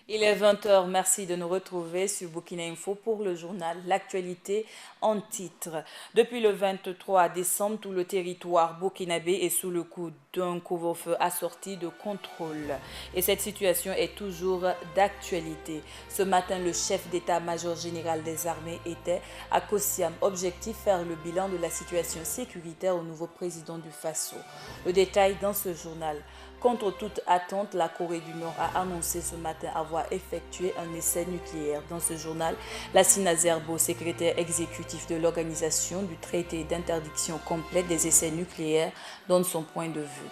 Il est 20 heures. Merci de nous retrouver sur Burkina Info pour le journal L'actualité en titre. Depuis le 23 décembre, tout le territoire burkinabé est sous le coup d'un couvre-feu assorti de contrôle. Et cette situation est toujours d'actualité. Ce matin, le chef d'état-major général des armées était à Kossiam. Objectif, faire le bilan de la situation sécuritaire au nouveau président du Faso. Le détail dans ce journal. Contre toute attente, la Corée du Nord a annoncé ce matin avoir effectué un essai nucléaire. Dans ce journal, Lassine Azerbo, secrétaire exécutif de l'organisation du traité d'interdiction complète des essais nucléaires, donne son point de vue.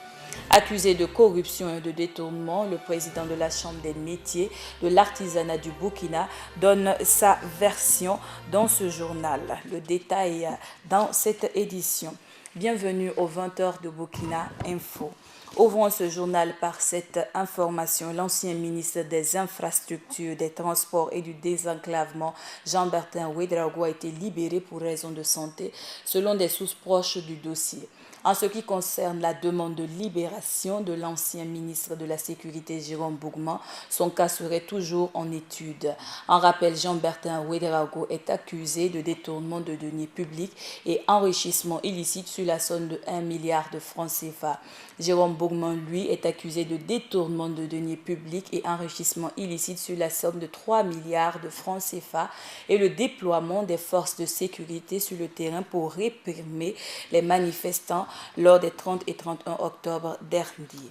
Accusé de corruption et de détournement, le président de la Chambre des métiers de l'artisanat du Burkina donne sa version dans ce journal. Le détail dans cette édition. Bienvenue aux 20 heures de Burkina Info. Ouvrons ce journal par cette information. L'ancien ministre des Infrastructures, des Transports et du Désenclavement, Jean-Bertin Ouédraogo, a été libéré pour raison de santé, selon des sources proches du dossier. En ce qui concerne la demande de libération de l'ancien ministre de la Sécurité, Jérôme Bougman, son cas serait toujours en étude. En rappel, Jean-Bertin Ouédraogo est accusé de détournement de deniers publics et enrichissement illicite sur la somme de 1 milliard de francs CFA. Jérôme Bougman, lui, est accusé de détournement de deniers publics et enrichissement illicite sur la somme de 3 milliards de francs CFA et le déploiement des forces de sécurité sur le terrain pour réprimer les manifestants lors des 30 et 31 octobre dernier.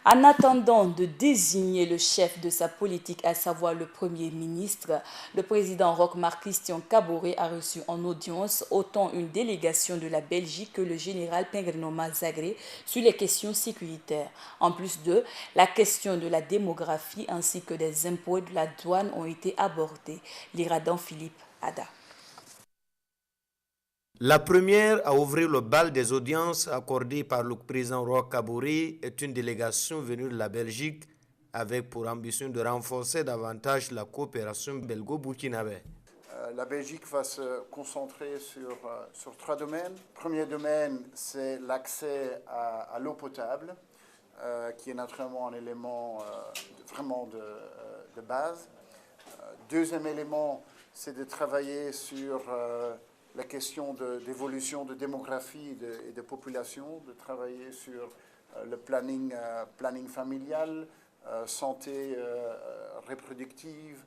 En attendant de désigner le chef de sa politique, à savoir le Premier ministre, le président Roch-Marc Christian Kaboré a reçu en audience autant une délégation de la Belgique que le général Pingré-Noma Zagré sur les questions sécuritaires. En plus de la question de la démographie ainsi que des impôts et de la douane ont été abordés. L'Iradan Philippe Ada. La première à ouvrir le bal des audiences accordées par le président Roch Kaboré est une délégation venue de la Belgique avec pour ambition de renforcer davantage la coopération belgo-burkinabé. La Belgique va se concentrer sur trois domaines. Le premier domaine, c'est l'accès à l'eau potable, qui est naturellement un élément vraiment de base. Deuxième élément, c'est de travailler sur la question d'évolution de démographie et de population, de travailler sur le planning familial, santé reproductive,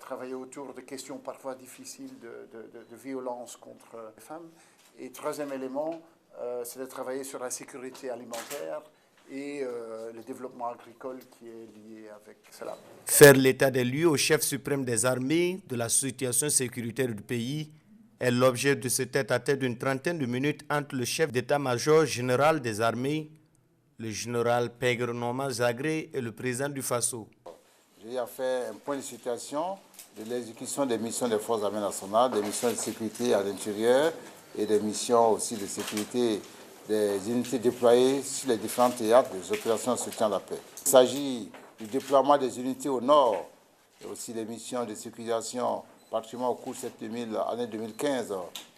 travailler autour de questions parfois difficiles de violence contre les femmes. Et troisième élément, c'est de travailler sur la sécurité alimentaire et le développement agricole qui est lié avec cela. Faire l'état des lieux au chef suprême des armées de la situation sécuritaire du pays est l'objet de ce tête-à-tête d'une trentaine de minutes entre le chef d'état-major général des armées, le général Pingré-Noma Zagré et le président du Faso. J'ai fait un point de situation de l'exécution des missions des forces armées nationales, des missions de sécurité à l'intérieur et des missions aussi de sécurité des unités déployées sur les différents théâtres des opérations de soutien à la paix. Il s'agit du déploiement des unités au nord et aussi des missions de sécurisation, particulièrement au cours de cette année 2015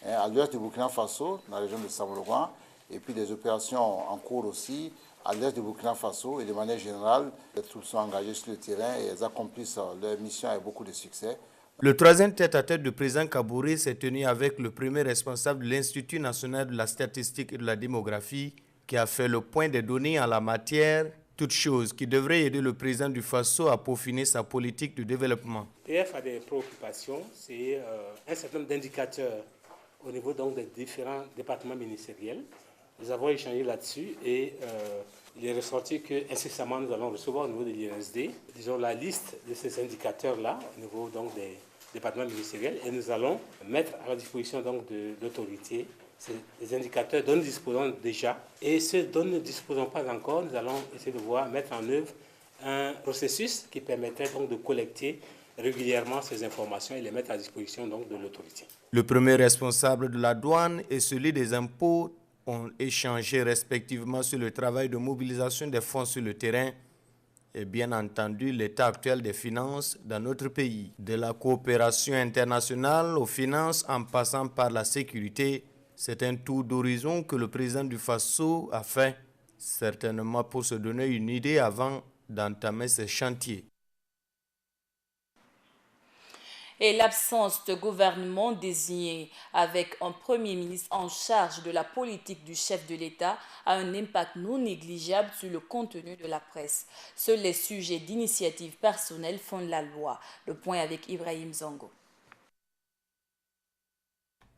à l'ouest du Burkina Faso, dans la région de Samorogan, et puis des opérations en cours aussi à l'est du Burkina Faso. Et de manière générale, les troupes sont engagées sur le terrain et elles accomplissent leur mission avec beaucoup de succès. Le troisième tête-à-tête du président Kaboré s'est tenu avec le premier responsable de l'Institut national de la statistique et de la démographie, qui a fait le point des données en la matière, toute chose qui devrait aider le président du Faso à peaufiner sa politique de développement. PF a des préoccupations, c'est un certain nombre d'indicateurs au niveau donc des différents départements ministériels. Nous avons échangé là-dessus et il est ressorti qu'incessamment nous allons recevoir au niveau de l'INSD, disons la liste de ces indicateurs-là au niveau donc des départements ministériels et nous allons mettre à la disposition donc de l'autorité ces indicateurs dont nous disposons déjà et ceux dont nous ne disposons pas encore, nous allons essayer de mettre en œuvre un processus qui permettrait donc de collecter régulièrement ces informations et les mettre à la disposition donc de l'autorité. Le premier responsable de la douane et celui des impôts ont échangé respectivement sur le travail de mobilisation des fonds sur le terrain et bien entendu l'état actuel des finances dans notre pays. De la coopération internationale aux finances en passant par la sécurité, c'est un tour d'horizon que le président du Faso a fait, certainement pour se donner une idée avant d'entamer ses chantiers. Et l'absence de gouvernement désigné avec un Premier ministre en charge de la politique du chef de l'État a un impact non négligeable sur le contenu de la presse. Seuls les sujets d'initiative personnelle font la loi. Le point avec Ibrahim Zongo.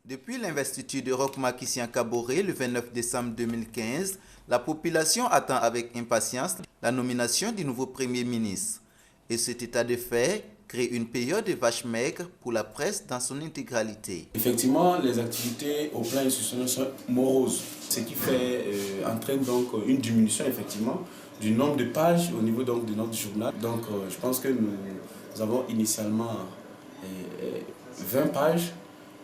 Depuis l'investiture de Roch Marc Christian Kaboré le 29 décembre 2015, la population attend avec impatience la nomination du nouveau Premier ministre. Et cet état de fait crée une période de vache maigre pour la presse dans son intégralité. Effectivement, les activités au plan institutionnel sont moroses, ce qui entraîne donc une diminution effectivement du nombre de pages au niveau donc de notre journal. Donc je pense que nous avons initialement 20 pages,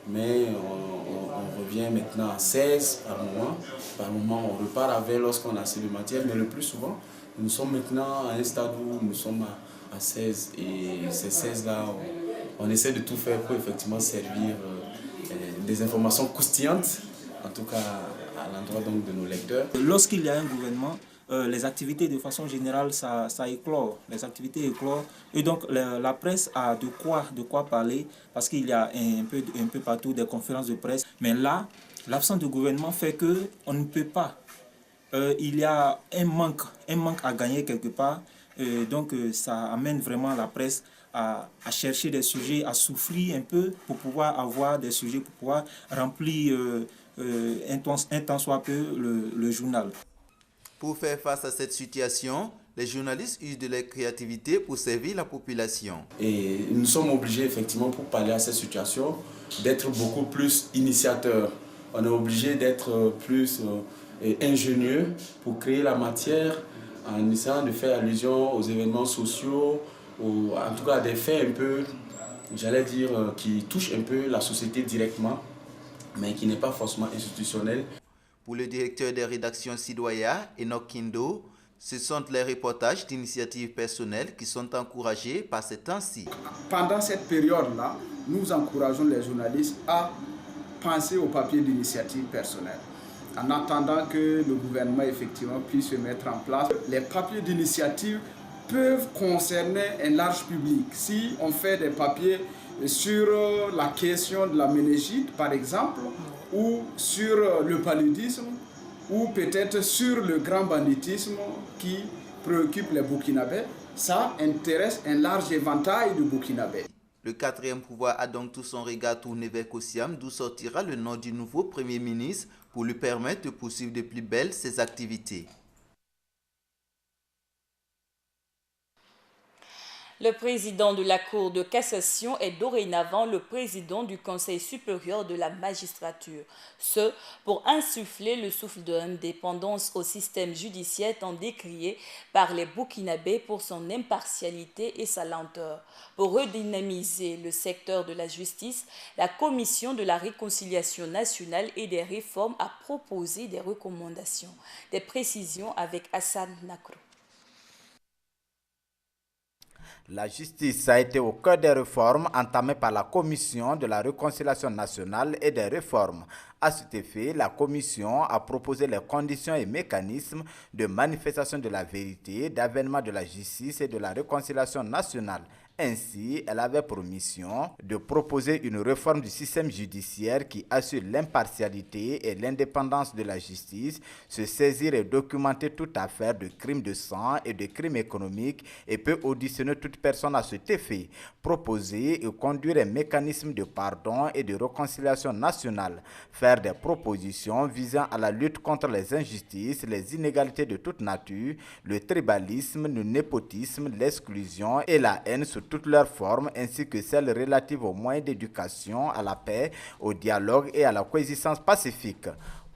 mais on revient maintenant à 16 par moment. Par moment, on repart avec lorsqu'on a assez de matière, mais le plus souvent, nous sommes maintenant à un stade où nous sommes à 16, et ces 16-là, on essaie de tout faire pour effectivement servir des informations croustillantes, en tout cas à l'endroit donc de nos lecteurs. Lorsqu'il y a un gouvernement, les activités de façon générale, ça éclore, les activités éclorent, et donc la presse a de quoi parler, parce qu'il y a un peu partout des conférences de presse, mais là, l'absence de gouvernement fait qu'on ne peut pas. Il y a un manque à gagner quelque part. Donc ça amène vraiment la presse à chercher des sujets, à souffrir un peu pour pouvoir avoir des sujets, pour pouvoir remplir un tant soit peu le journal. Pour faire face à cette situation, les journalistes usent de leur créativité pour servir la population. Et nous sommes obligés effectivement pour pallier à cette situation d'être beaucoup plus initiateurs. On est obligé d'être plus ingénieux pour créer la matière, en essayant de faire allusion aux événements sociaux, en tout cas des faits un peu, j'allais dire, qui touchent un peu la société directement, mais qui n'est pas forcément institutionnel. Pour le directeur des rédactions Sidoya, Enoch Kindo, ce sont les reportages d'initiatives personnelles qui sont encouragés par ces temps-ci. Pendant cette période-là, nous encourageons les journalistes à penser au papier d'initiative personnelle. En attendant que le gouvernement effectivement puisse se mettre en place, les papiers d'initiative peuvent concerner un large public. Si on fait des papiers sur la question de la méningite, par exemple, ou sur le paludisme, ou peut-être sur le grand banditisme qui préoccupe les Burkinabés, ça intéresse un large éventail de Burkinabés. Le quatrième pouvoir a donc tout son regard tourné vers Kossiam, d'où sortira le nom du nouveau Premier ministre pour lui permettre de poursuivre de plus belle ses activités. Le président de la Cour de cassation est dorénavant le président du Conseil supérieur de la magistrature. Ce, pour insuffler le souffle de l'indépendance au système judiciaire tant décrié par les Burkinabés pour son impartialité et sa lenteur. Pour redynamiser le secteur de la justice, la Commission de la réconciliation nationale et des réformes a proposé des recommandations. Des précisions avec Hassan Nakro. La justice a été au cœur des réformes entamées par la Commission de la réconciliation nationale et des réformes. À cet effet, la Commission a proposé les conditions et mécanismes de manifestation de la vérité, d'avènement de la justice et de la réconciliation nationale. Ainsi, elle avait pour mission de proposer une réforme du système judiciaire qui assure l'impartialité et l'indépendance de la justice, se saisir et documenter toute affaire de crimes de sang et de crimes économiques et peut auditionner toute personne à cet effet, proposer et conduire un mécanisme de pardon et de réconciliation nationale, faire des propositions visant à la lutte contre les injustices, les inégalités de toute nature, le tribalisme, le népotisme, l'exclusion et la haine sous toutes leurs formes, ainsi que celles relatives aux moyens d'éducation, à la paix, au dialogue et à la coexistence pacifique.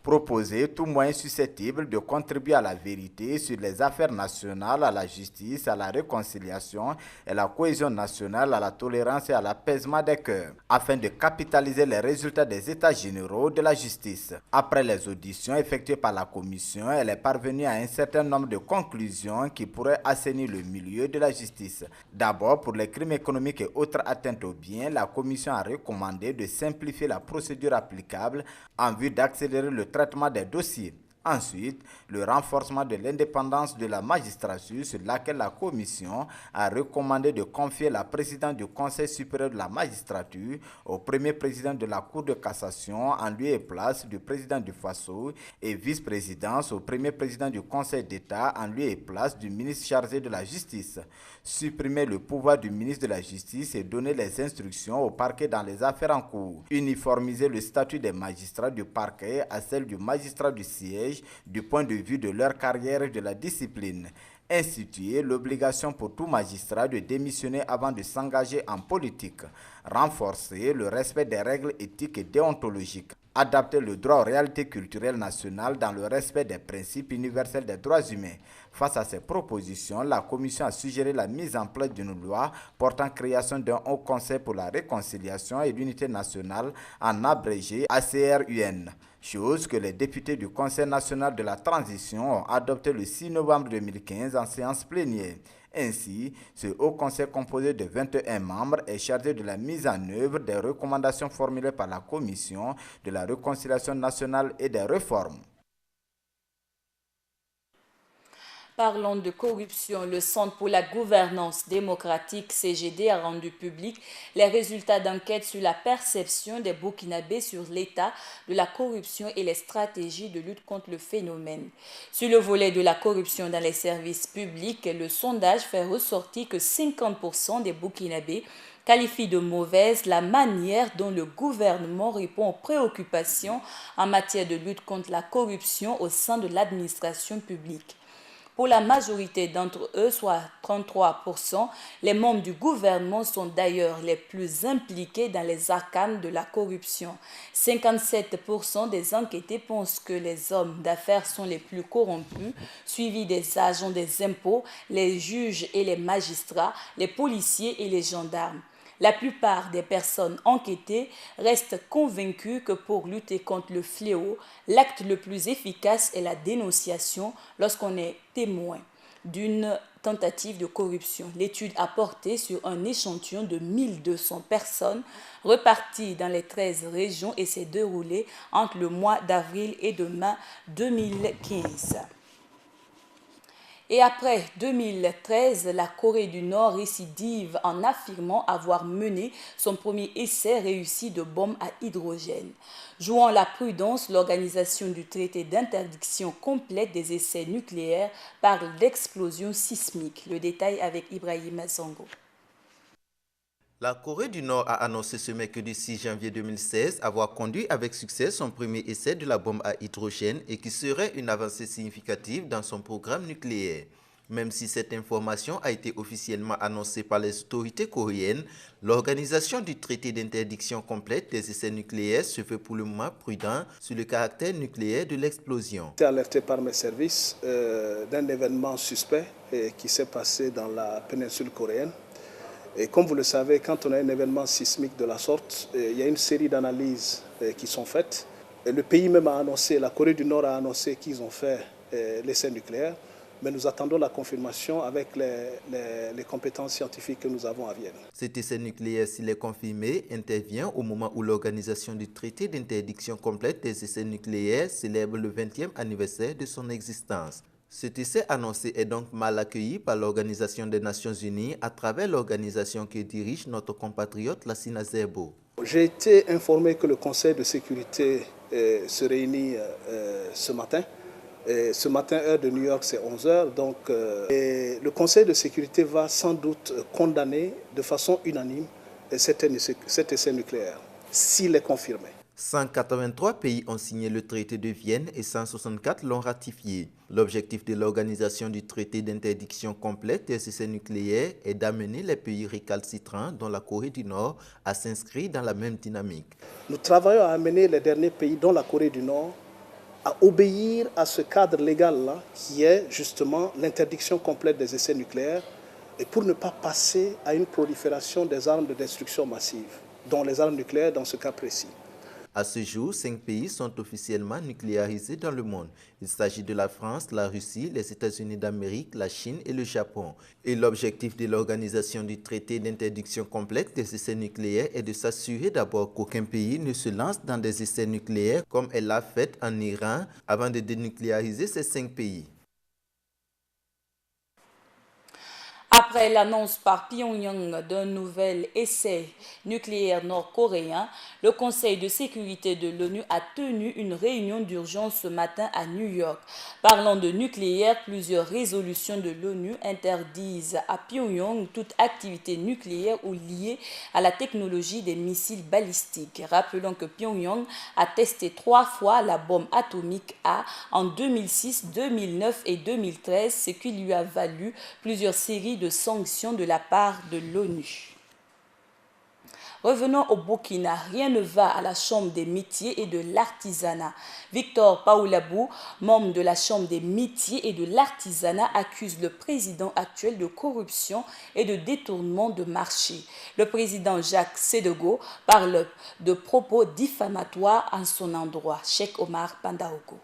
Proposer tout moyen susceptible de contribuer à la vérité sur les affaires nationales, à la justice, à la réconciliation, à la cohésion nationale, à la tolérance et à l'apaisement des cœurs, afin de capitaliser les résultats des états généraux de la justice. Après les auditions effectuées par la commission, elle est parvenue à un certain nombre de conclusions qui pourraient assainir le milieu de la justice. D'abord, pour les crimes économiques et autres atteintes aux biens, la commission a recommandé de simplifier la procédure applicable en vue d'accélérer le traitement des dossiers. Ensuite, le renforcement de l'indépendance de la magistrature sur laquelle la Commission a recommandé de confier la présidence du Conseil supérieur de la magistrature au premier président de la Cour de cassation en lieu et place du président du FASO et vice-présidence au premier président du Conseil d'État en lieu et place du ministre chargé de la Justice. Supprimer le pouvoir du ministre de la Justice et donner les instructions au parquet dans les affaires en cours. Uniformiser le statut des magistrats du parquet à celle du magistrat du siège du point de vue de leur carrière et de la discipline. Instituer l'obligation pour tout magistrat de démissionner avant de s'engager en politique. Renforcer le respect des règles éthiques et déontologiques. Adapter le droit aux réalités culturelles nationales dans le respect des principes universels des droits humains. Face à ces propositions, la Commission a suggéré la mise en place d'une loi portant création d'un Haut Conseil pour la réconciliation et l'unité nationale, en abrégé ACRUN. Chose que les députés du Conseil national de la transition ont adopté le 6 novembre 2015 en séance plénière. Ainsi, ce Haut Conseil composé de 21 membres est chargé de la mise en œuvre des recommandations formulées par la Commission de la réconciliation nationale et des réformes. Parlons de corruption. Le Centre pour la gouvernance démocratique, CGD, a rendu public les résultats d'enquête sur la perception des Burkinabés sur l'état de la corruption et les stratégies de lutte contre le phénomène. Sur le volet de la corruption dans les services publics, le sondage fait ressortir que 50% des Burkinabés qualifient de mauvaise la manière dont le gouvernement répond aux préoccupations en matière de lutte contre la corruption au sein de l'administration publique. Pour la majorité d'entre eux, soit 33%, les membres du gouvernement sont d'ailleurs les plus impliqués dans les arcanes de la corruption. 57% des enquêtés pensent que les hommes d'affaires sont les plus corrompus, suivis des agents des impôts, les juges et les magistrats, les policiers et les gendarmes. La plupart des personnes enquêtées restent convaincues que pour lutter contre le fléau, l'acte le plus efficace est la dénonciation lorsqu'on est témoin d'une tentative de corruption. L'étude a porté sur un échantillon de 1200 personnes reparties dans les 13 régions et s'est déroulée entre le mois d'avril et de mai 2015. Et après 2013, la Corée du Nord récidive en affirmant avoir mené son premier essai réussi de bombe à hydrogène. Jouant la prudence, l'organisation du traité d'interdiction complète des essais nucléaires parle d'explosion sismique. Le détail avec Ibrahim Sango. La Corée du Nord a annoncé ce mercredi 6 janvier 2016 avoir conduit avec succès son premier essai de la bombe à hydrogène et qui serait une avancée significative dans son programme nucléaire. Même si cette information a été officiellement annoncée par les autorités coréennes, l'organisation du traité d'interdiction complète des essais nucléaires se fait pour le moment prudent sur le caractère nucléaire de l'explosion. J'ai été alerté par mes services d'un événement suspect qui s'est passé dans la péninsule coréenne. Et comme vous le savez, quand on a un événement sismique de la sorte, il y a une série d'analyses qui sont faites. Et le pays même a annoncé, la Corée du Nord a annoncé qu'ils ont fait l'essai nucléaire, mais nous attendons la confirmation avec les compétences scientifiques que nous avons à Vienne. Cet essai nucléaire, s'il est confirmé, intervient au moment où l'organisation du traité d'interdiction complète des essais nucléaires célèbre le 20e anniversaire de son existence. Cet essai annoncé est donc mal accueilli par l'Organisation des Nations Unies à travers l'organisation que dirige notre compatriote Lassina Zerbo. J'ai été informé que le Conseil de sécurité se réunit ce matin. Et ce matin, heure de New York, c'est 11h. Donc, le Conseil de sécurité va sans doute condamner de façon unanime cet essai nucléaire, s'il est confirmé. 183 pays ont signé le traité de Vienne et 164 l'ont ratifié. L'objectif de l'organisation du traité d'interdiction complète des essais nucléaires est d'amener les pays récalcitrants, dont la Corée du Nord, à s'inscrire dans la même dynamique. Nous travaillons à amener les derniers pays, dont la Corée du Nord, à obéir à ce cadre légal-là, qui est justement l'interdiction complète des essais nucléaires, et pour ne pas passer à une prolifération des armes de destruction massive, dont les armes nucléaires dans ce cas précis. À ce jour, 5 pays sont officiellement nucléarisés dans le monde. Il s'agit de la France, la Russie, les États-Unis d'Amérique, la Chine et le Japon. Et l'objectif de l'organisation du traité d'interdiction complète des essais nucléaires est de s'assurer d'abord qu'aucun pays ne se lance dans des essais nucléaires comme elle l'a fait en Iran avant de dénucléariser ces 5 pays. Après l'annonce par Pyongyang d'un nouvel essai nucléaire nord-coréen, le Conseil de sécurité de l'ONU a tenu une réunion d'urgence ce matin à New York. Parlant de nucléaire, plusieurs résolutions de l'ONU interdisent à Pyongyang toute activité nucléaire ou liée à la technologie des missiles balistiques. Rappelons que Pyongyang a testé 3 fois la bombe atomique A en 2006, 2009 et 2013, ce qui lui a valu plusieurs séries de sanctions de la part de l'ONU. Revenons au Burkina, rien ne va à la Chambre des métiers et de l'artisanat. Victor Paoulabou, membre de la Chambre des métiers et de l'artisanat, accuse le président actuel de corruption et de détournement de marché. Le président Jacques Sédego parle de propos diffamatoires en son endroit. Cheikh Omar Pandaogo.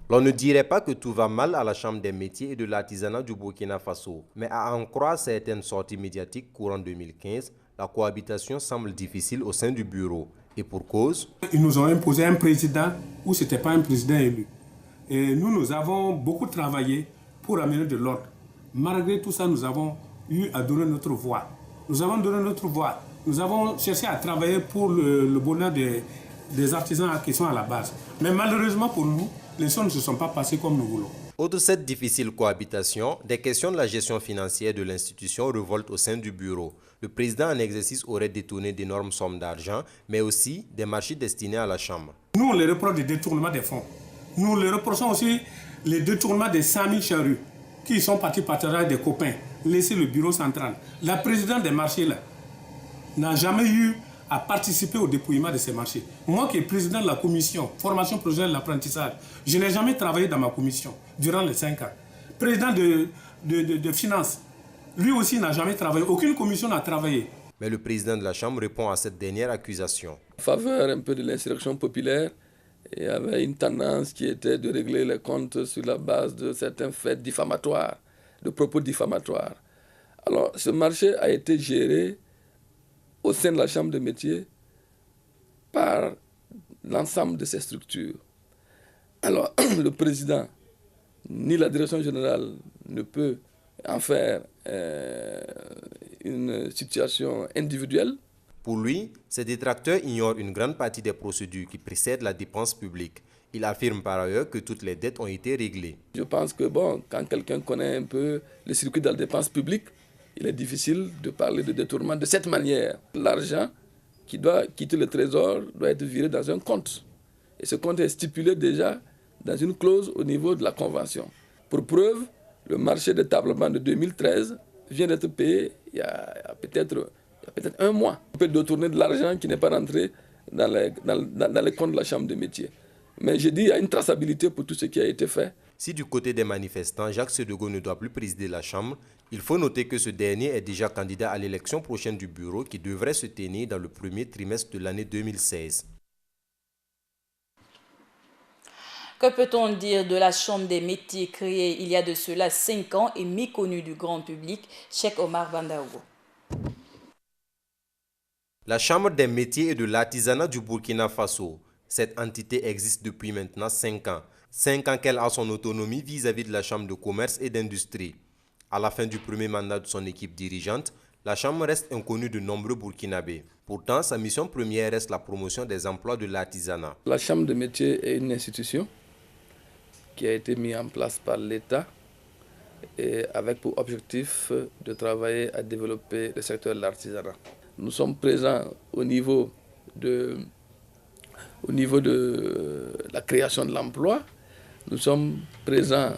On ne dirait pas que tout va mal à la Chambre des métiers et de l'artisanat du Burkina Faso, mais à en croire certaines sorties médiatiques courant 2015, la cohabitation semble difficile au sein du bureau. Et pour cause, ils nous ont imposé un président où ce n'était pas un président élu. Et nous avons beaucoup travaillé pour amener de l'ordre. Malgré tout ça, nous avons eu à donner notre voix. Nous avons donné notre voix. Nous avons cherché à travailler pour le bonheur des artisans qui sont à la base. Mais malheureusement pour nous, les choses ne se sont pas passées comme nous voulons. Outre cette difficile cohabitation, des questions de la gestion financière de l'institution revoltent au sein du bureau. Le président en exercice aurait détourné d'énormes sommes d'argent, mais aussi des marchés destinés à la Chambre. Nous, on les reproche des détournements des fonds. Nous les reprochons aussi les détournements des 100 000 charrues qui sont partis partager des copains, laisser le bureau central. La présidente des marchés là n'a jamais eu à participer au dépouillement de ces marchés. Moi qui suis président de la commission formation professionnelle de l'apprentissage, je n'ai jamais travaillé dans ma commission durant les 5 ans. Président de finances, lui aussi n'a jamais travaillé. Aucune commission n'a travaillé. Mais le président de la Chambre répond à cette dernière accusation. En faveur un peu de l'insurrection populaire, il y avait une tendance qui était de régler les comptes sur la base de certains faits diffamatoires, de propos diffamatoires. Alors ce marché a été géré au sein de la Chambre des métiers par l'ensemble de ces structures. Alors, le président ni la direction générale ne peut en faire une situation individuelle. Pour lui, ses détracteurs ignorent une grande partie des procédures qui précèdent la dépense publique. Il affirme par ailleurs que toutes les dettes ont été réglées. Je pense que quand quelqu'un connaît un peu le circuit de la dépense publique, il est difficile de parler de détournement de cette manière. L'argent qui doit quitter le trésor doit être viré dans un compte. Et ce compte est stipulé déjà dans une clause au niveau de la Convention. Pour preuve, le marché de tablement de 2013 vient d'être payé il y a peut-être 1 mois. On peut détourner de l'argent qui n'est pas rentré dans les comptes de la Chambre des métiers. Mais je dis qu'il y a une traçabilité pour tout ce qui a été fait. Si du côté des manifestants, Jacques Sédego ne doit plus présider la Chambre, il faut noter que ce dernier est déjà candidat à l'élection prochaine du bureau qui devrait se tenir dans le premier trimestre de l'année 2016. Que peut-on dire de la Chambre des métiers créée il y a de cela 5 ans et méconnue du grand public? Cheikh Omar Pandaogo. La Chambre des métiers et de l'artisanat du Burkina Faso. Cette entité existe depuis maintenant 5 ans. 5 ans qu'elle a son autonomie vis-à-vis de la Chambre de commerce et d'industrie. À la fin du premier mandat de son équipe dirigeante, la Chambre reste inconnue de nombreux Burkinabés. Pourtant, sa mission première reste la promotion des emplois de l'artisanat. La Chambre de métiers est une institution qui a été mise en place par l'État et avec pour objectif de travailler à développer le secteur de l'artisanat. Nous sommes présents au niveau de la création de l'emploi. Nous sommes présents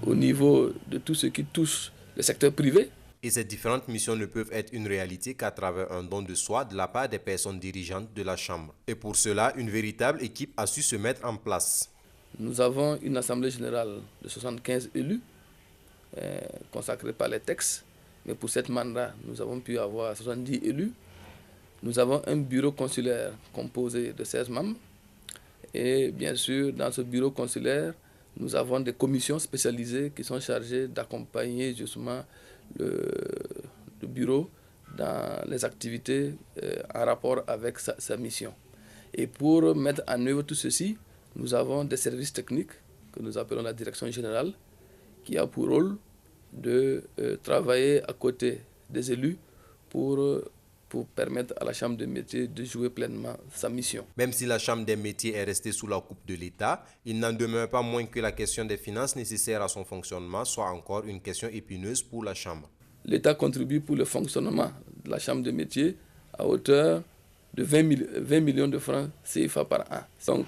au niveau de tout ce qui touche le secteur privé. Et ces différentes missions ne peuvent être une réalité qu'à travers un don de soi de la part des personnes dirigeantes de la Chambre. Et pour cela, une véritable équipe a su se mettre en place. Nous avons une assemblée générale de 75 élus consacrés par les textes. Mais pour cette mandat, nous avons pu avoir 70 élus. Nous avons un bureau consulaire composé de 16 membres. Et bien sûr, dans ce bureau consulaire, nous avons des commissions spécialisées qui sont chargées d'accompagner justement le bureau dans les activités en rapport avec sa mission. Et pour mettre en œuvre tout ceci, nous avons des services techniques que nous appelons la direction générale, qui a pour rôle de travailler à côté des élus pour permettre à la Chambre des métiers de jouer pleinement sa mission. Même si la Chambre des métiers est restée sous la coupe de l'État, il n'en demeure pas moins que la question des finances nécessaires à son fonctionnement soit encore une question épineuse pour la Chambre. L'État contribue pour le fonctionnement de la Chambre des métiers à hauteur de 20 millions de francs CFA par an. Donc,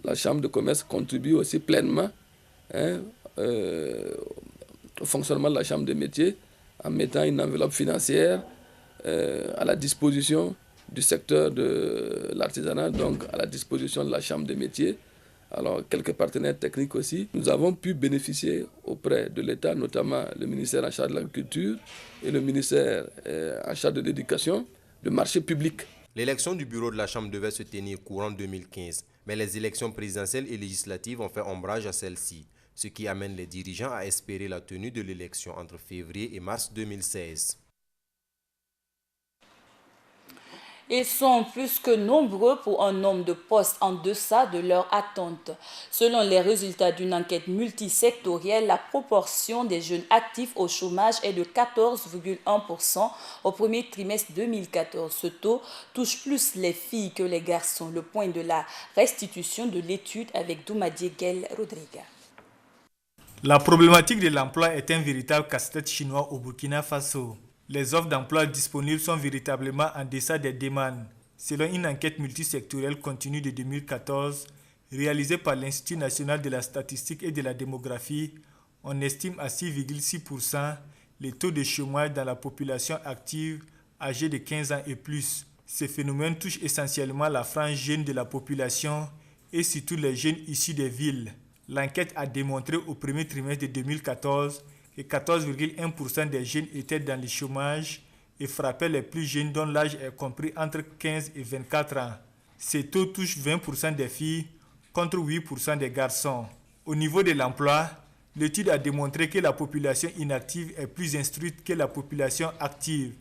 la Chambre de commerce contribue aussi pleinement au fonctionnement de la Chambre des métiers en mettant une enveloppe financière à la disposition du secteur de l'artisanat, donc à la disposition de la Chambre des métiers. Alors, quelques partenaires techniques aussi. Nous avons pu bénéficier auprès de l'État, notamment le ministère en charge de l'agriculture et le ministère en charge de l'éducation, de marchés publics. L'élection du bureau de la Chambre devait se tenir courant 2015, mais les élections présidentielles et législatives ont fait ombrage à celle-ci, ce qui amène les dirigeants à espérer la tenue de l'élection entre février et mars 2016. Ils sont plus que nombreux pour un nombre de postes en deçà de leur attente. Selon les résultats d'une enquête multisectorielle, la proportion des jeunes actifs au chômage est de 14,1% au premier trimestre 2014. Ce taux touche plus les filles que les garçons. Le point de la restitution de l'étude avec Doumadie Guel Rodrigue. La problématique de l'emploi est un véritable casse-tête chinois au Burkina Faso. Les offres d'emploi disponibles sont véritablement en deçà des demandes. Selon une enquête multisectorielle continue de 2014, réalisée par l'Institut national de la statistique et de la démographie, on estime à 6,6% les taux de chômage dans la population active âgée de 15 ans et plus. Ce phénomène touche essentiellement la frange jeune de la population et surtout les jeunes issus des villes. L'enquête a démontré au premier trimestre de 2014 que 14,1% des jeunes étaient dans le chômage et frappaient les plus jeunes dont l'âge est compris entre 15 et 24 ans. Ces taux touchent 20% des filles contre 8% des garçons. Au niveau de l'emploi, l'étude a démontré que la population inactive est plus instruite que la population active.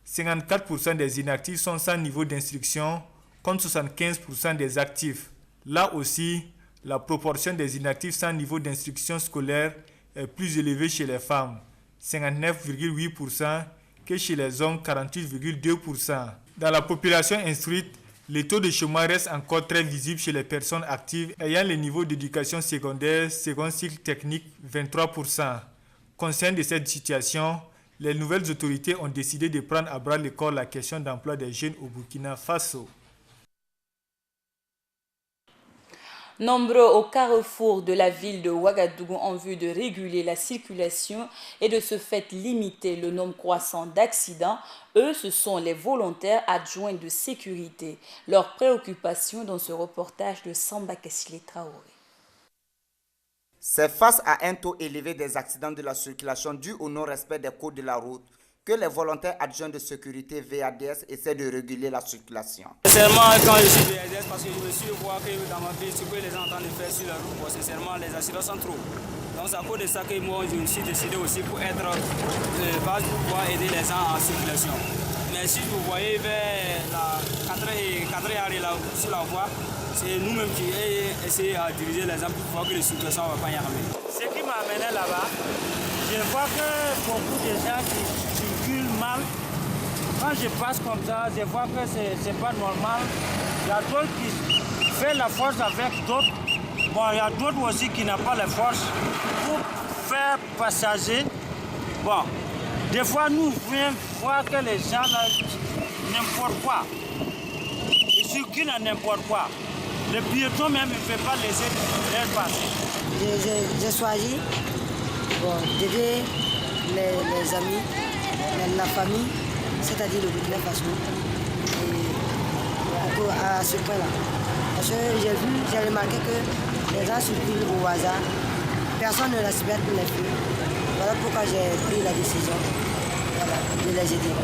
54% des inactifs sont sans niveau d'instruction contre 75% des actifs. Là aussi, la proportion des inactifs sans niveau d'instruction scolaire est plus élevée chez les femmes, 59,8%, que chez les hommes, 48,2%. Dans la population instruite, les taux de chômage restent encore très visibles chez les personnes actives ayant le niveau d'éducation secondaire, second cycle technique, 23%. Conscient de cette situation, les nouvelles autorités ont décidé de prendre à bras le corps la question d'emploi des jeunes au Burkina Faso. Nombreux au carrefour de la ville de Ouagadougou en vue de réguler la circulation et de ce fait limiter le nombre croissant d'accidents, eux, ce sont les volontaires adjoints de sécurité. Leur préoccupation dans ce reportage de Samba Kessile Traoré. C'est face à un taux élevé des accidents de la circulation dû au non-respect des codes de la route que les volontaires adjoints de sécurité VADS essaient de réguler la circulation. Sincèrement, quand je suis VADS, parce que je me suis voir que dans ma ville, ce que les gens entendent faire sur la route, sincèrement, les accidents sont trop. Donc c'est à cause de ça que moi, je me suis décidé aussi pour être base pour pouvoir aider les gens en circulation. Mais si vous voyez vers la 4 là, sur la voie, c'est nous-mêmes qui essayons à diriger les gens pour voir que les circulations ne vont pas y arriver. Ce qui m'a amené là-bas, je vois que beaucoup de gens qui circulent mal. Quand je passe comme ça, je vois que c'est pas normal. Il y a d'autres qui font la force avec d'autres. Bon, il y a d'autres aussi qui n'ont pas la force pour faire passager. Bon, des fois, nous venons voir que les gens, là, n'importe quoi, ils circulent à n'importe quoi. Les piétons même, il ne fait pas laisser passer. J'ai choisi d'aider les amis, la famille, c'est-à-dire le Burkina Faso, à ce point-là. Parce que j'ai remarqué que les gens circulent au hasard, personne ne respecte les feux. Voilà pourquoi j'ai pris la décision de les aider.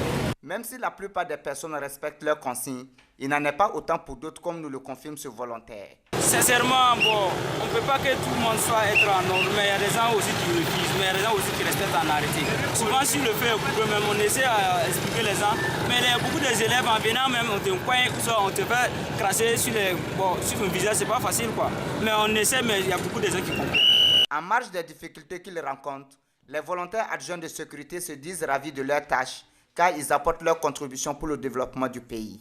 Même si la plupart des personnes respectent leurs consignes, il n'en est pas autant pour d'autres comme nous le confirme ce volontaire. Sincèrement, bon, on ne peut pas que tout le monde soit être en ordre, mais il y a des gens aussi qui refusent, mais il y a des gens aussi qui respectent en arrêté. Souvent, si le fait pour eux-mêmes, on essaie d'expliquer les gens, mais il y a beaucoup des élèves en venant même, on te coin, on te fait cracher sur le visage, c'est pas facile quoi. Mais on essaie, mais il y a beaucoup de gens qui comprennent. En marge des difficultés qu'ils rencontrent, les volontaires adjoints de sécurité se disent ravis de leur tâche, car ils apportent leur contribution pour le développement du pays.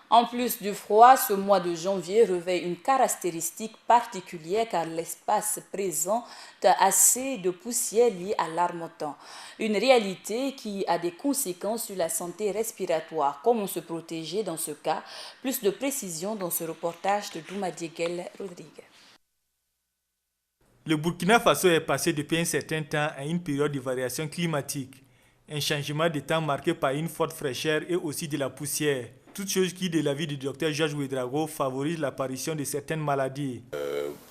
En plus du froid, ce mois de janvier revêt une caractéristique particulière car l'espace présente assez de poussière liée à l'armatan. Une réalité qui a des conséquences sur la santé respiratoire. Comment se protéger dans ce cas? Plus de précision dans ce reportage de Douma Diegel Rodrigue. Le Burkina Faso est passé depuis un certain temps à une période de variation climatique. Un changement de temps marqué par une forte fraîcheur et aussi de la poussière. Toutes choses qui, de l'avis du Dr Georges Ouedraogo, favorisent l'apparition de certaines maladies.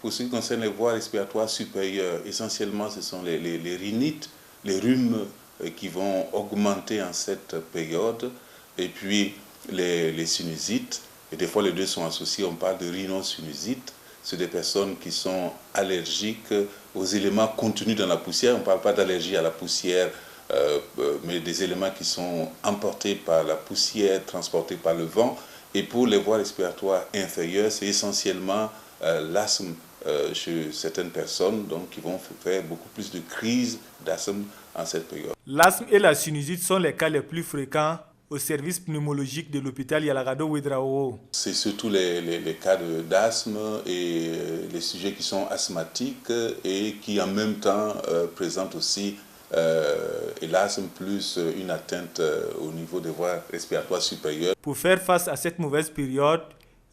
Pour ce qui concerne les voies respiratoires supérieures, essentiellement ce sont les rhinites, les rhumes qui vont augmenter en cette période, et puis les sinusites, et des fois les deux sont associés, on parle de rhinosinusite. C'est des personnes qui sont allergiques aux éléments contenus dans la poussière. On ne parle pas d'allergie à la poussière, mais des éléments qui sont emportés par la poussière, transportés par le vent. Et pour les voies respiratoires inférieures, c'est essentiellement l'asthme chez certaines personnes, donc qui vont faire beaucoup plus de crises d'asthme en cette période. L'asthme et la sinusite sont les cas les plus fréquents au service pneumologique de l'hôpital Yaлагado Ouedraogo. C'est surtout les cas d'asthme et les sujets qui sont asthmatiques et qui en même temps présentent aussi et l'asthme plus une atteinte au niveau des voies respiratoires supérieures. Pour faire face à cette mauvaise période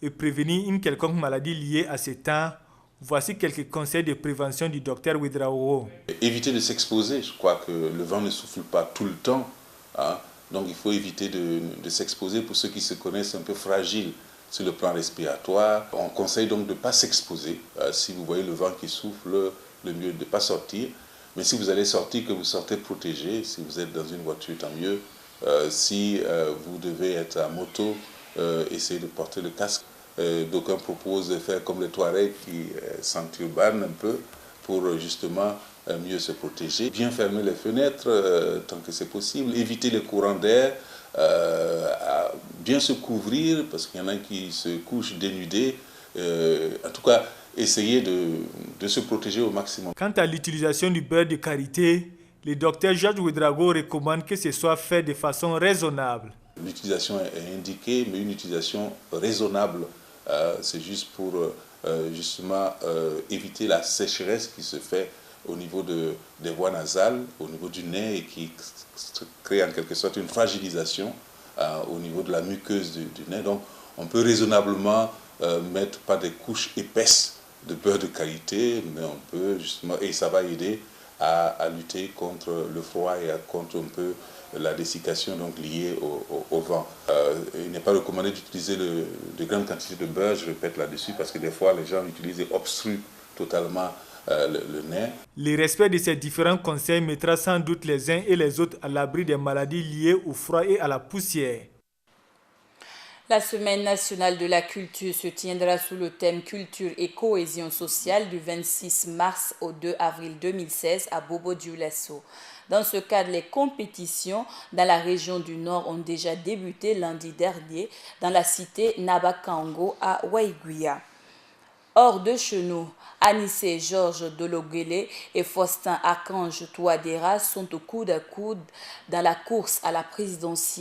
et prévenir une quelconque maladie liée à ces temps, voici quelques conseils de prévention du docteur Ouedraogo. Éviter de s'exposer. Je crois que le vent ne souffle pas tout le temps, hein. Donc il faut éviter de s'exposer pour ceux qui se connaissent un peu fragiles sur le plan respiratoire. On conseille donc de ne pas s'exposer. Si vous voyez le vent qui souffle, le mieux est de ne pas sortir. Mais si vous allez sortir, que vous sortez protégé. Si vous êtes dans une voiture, tant mieux. Si vous devez être à moto, essayez de porter le casque. D'aucuns proposent de faire comme les Touaregs qui s'enturbanent un peu pour justement mieux se protéger. Bien fermer les fenêtres tant que c'est possible, éviter les courants d'air, bien se couvrir parce qu'il y en a qui se couchent dénudés. En tout cas, essayer de se protéger au maximum. Quant à l'utilisation du beurre de karité, le docteur Georges Ouedraogo recommande que ce soit fait de façon raisonnable. L'utilisation est indiquée, mais une utilisation raisonnable. C'est juste pour justement éviter la sécheresse qui se fait au niveau des voies nasales, au niveau du nez et qui crée en quelque sorte une fragilisation au niveau de la muqueuse du nez. Donc on peut raisonnablement mettre pas des couches épaisses de beurre de karité, mais on peut justement, et ça va aider à lutter contre le froid et contre un peu la dessiccation donc liée au vent. Il n'est pas recommandé d'utiliser de grandes quantités de beurre, je répète là-dessus, parce que des fois les gens l'utilisent et obstruent totalement le nez. Le respect de ces différents conseils mettra sans doute les uns et les autres à l'abri des maladies liées au froid et à la poussière. La Semaine nationale de la culture se tiendra sous le thème Culture et cohésion sociale du 26 mars au 2 avril 2016 à Bobo-Dioulasso. Dans ce cadre, les compétitions dans la région du Nord ont déjà débuté lundi dernier dans la cité Nabakango à Waiguia. Hors de chez nous, Anissé Georges Dologuele et Faustin Archange Touadéra sont au coude à coude dans la course à la présidence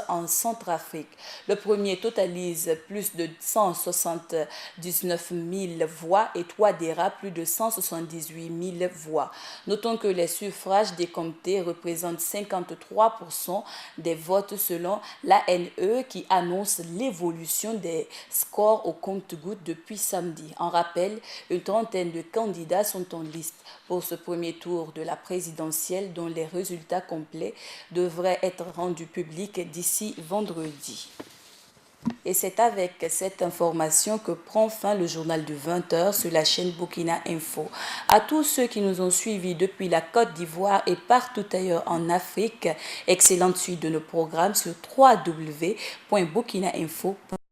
en Centrafrique. Le premier totalise plus de 179 000 voix et Touadéra plus de 178 000 voix. Notons que les suffrages décomptés représentent 53% des votes selon l'ANE qui annonce l'évolution des scores au compte-gouttes depuis samedi. En rappel, une trentaine de candidats sont en liste pour ce premier tour de la présidentielle dont les résultats complets devraient être rendus publics d'ici vendredi. Et c'est avec cette information que prend fin le journal de 20h sur la chaîne Burkina Info. À tous ceux qui nous ont suivis depuis la Côte d'Ivoire et partout ailleurs en Afrique, excellente suite de nos programmes sur www.burkinainfo.com.